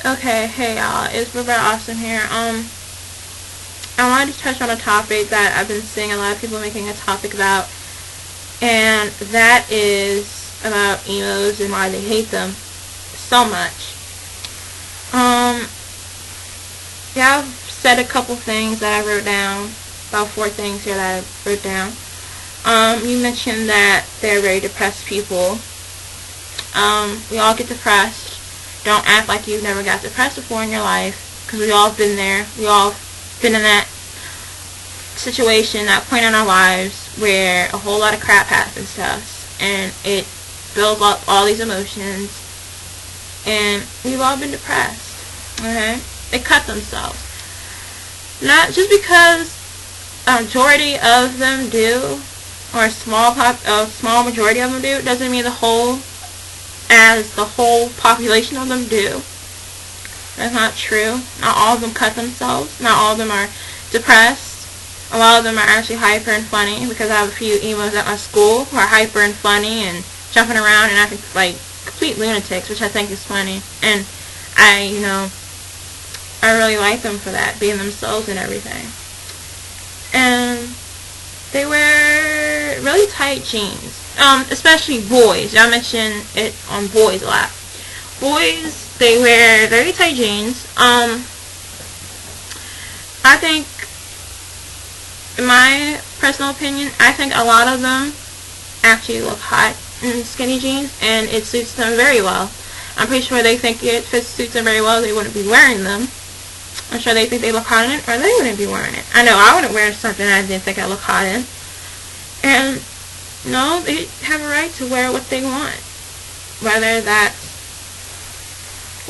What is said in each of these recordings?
Okay, hey y'all, it's Roberta Austin here. I wanted to touch on a topic that I've been seeing a lot of people making a topic about, and that is about emos and why they hate them so much. Yeah, I've said a couple things that I wrote down, about 4 things here that I wrote down. You mentioned that they're very depressed people. We all get depressed. Don't act like you've never got depressed before in your life, because we all been there. We all been in that situation, that point in our lives where a whole lot of crap happens to us, and it builds up all these emotions, and we've all been depressed. Okay, they cut themselves. Not just because a majority of them do, or a small majority of them do, doesn't mean the whole population of them do. That's not true. Not all of them cut themselves. Not all of them are depressed. A lot of them are actually hyper and funny, because I have a few emos at my school who are hyper and funny and jumping around and acting like complete lunatics, which I think is funny. And I really like them for that, being themselves and everything. And they wear really tight jeans. Especially boys. I mention it on boys a lot. Boys, they wear very tight jeans. I think, in my personal opinion, I think a lot of them actually look hot in skinny jeans, and it suits them very well. I'm pretty sure they think it suits them very well. They wouldn't be wearing them. I'm sure they think they look hot in it, or they wouldn't be wearing it. I know I wouldn't wear something I didn't think I look hot in. And no, they have a right to wear what they want. Whether that's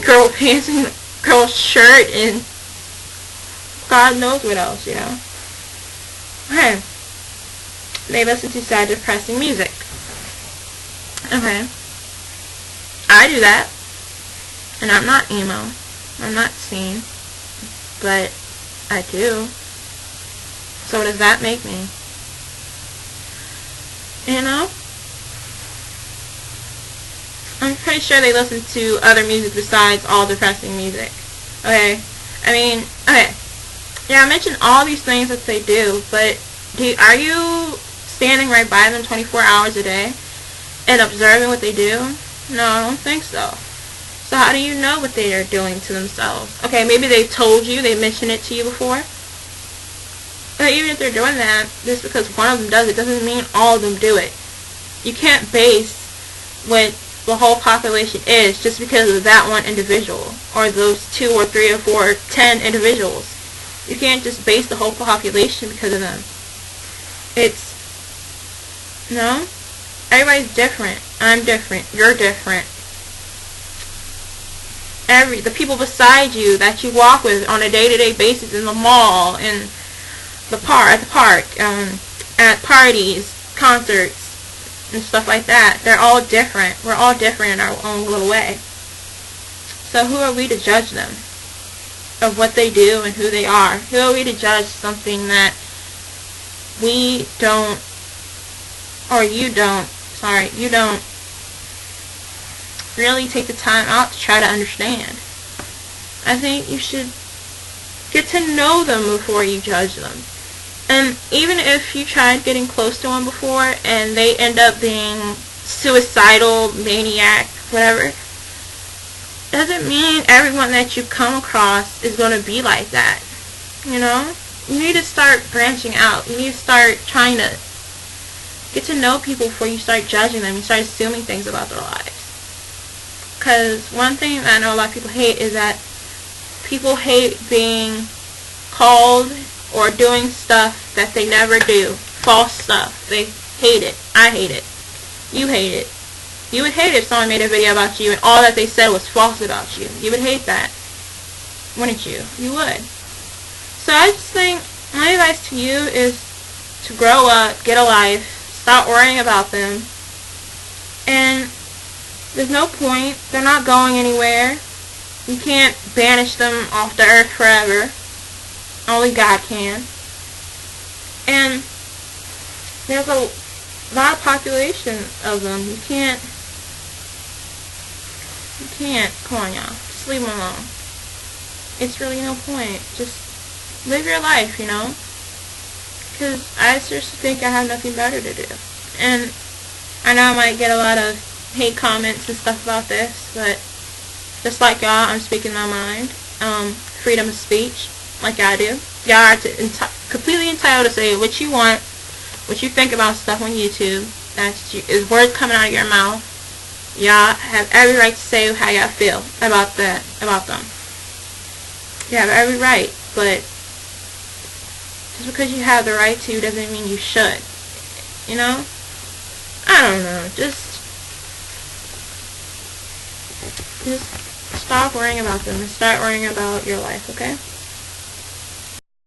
girl pants and girl shirt and God knows what else, Okay. They listen to sad, depressing music. Okay. I do that. And I'm not emo. I'm not scene. But I do. So what does that make me? I'm pretty sure they listen to other music besides all depressing music. Okay? Okay. Yeah, I mentioned all these things that they do, but are you standing right by them 24 hours a day and observing what they do? No, I don't think so. So how do you know what they are doing to themselves? Okay, maybe they've told you, they mentioned it to you before. But even if they're doing that, just because one of them does it doesn't mean all of them do it. You can't base what the whole population is just because of that one individual, or those 2 or 3 or 4 or 10 individuals. You can't just base the whole population because of them. Everybody's different. I'm different. You're different. The people beside you that you walk with on a day-to-day basis in the mall, in the park, at parties, concerts, and stuff like that. They're all different. We're all different in our own little way. So who are we to judge them of what they do and who they are? Who are we to judge something that we don't, or you don't really take the time out to try to understand? I think you should get to know them before you judge them. And even if you tried getting close to one before and they end up being suicidal, maniac, whatever, doesn't mean everyone that you come across is going to be like that. You need to start branching out. You need to start trying to get to know people before you start judging them. You start assuming things about their lives. Because one thing that I know a lot of people hate is that people hate being called or doing stuff that they never do. False stuff. They hate it. I hate it. You hate it. You would hate it if someone made a video about you and all that they said was false about you. You would hate that. Wouldn't you? You would. So I just think my advice to you is to grow up, get a life, stop worrying about them. And there's no point. They're not going anywhere. You can't banish them off the earth forever. Only God can. And there's a lot of population of them. You can't. Come on, y'all. Just leave them alone. it's really no point. Just live your life, you know? Because I seriously think I have nothing better to do. And I know I might get a lot of hate comments and stuff about this, but just like y'all, I'm speaking my mind. Freedom of speech, like I do. Y'all are completely entitled to say what you want, what you think about stuff on YouTube. Is words coming out of your mouth. Y'all have every right to say how y'all feel about them. You have every right, but just because you have the right to doesn't mean you should. You know? I don't know. Just stop worrying about them and start worrying about your life, okay?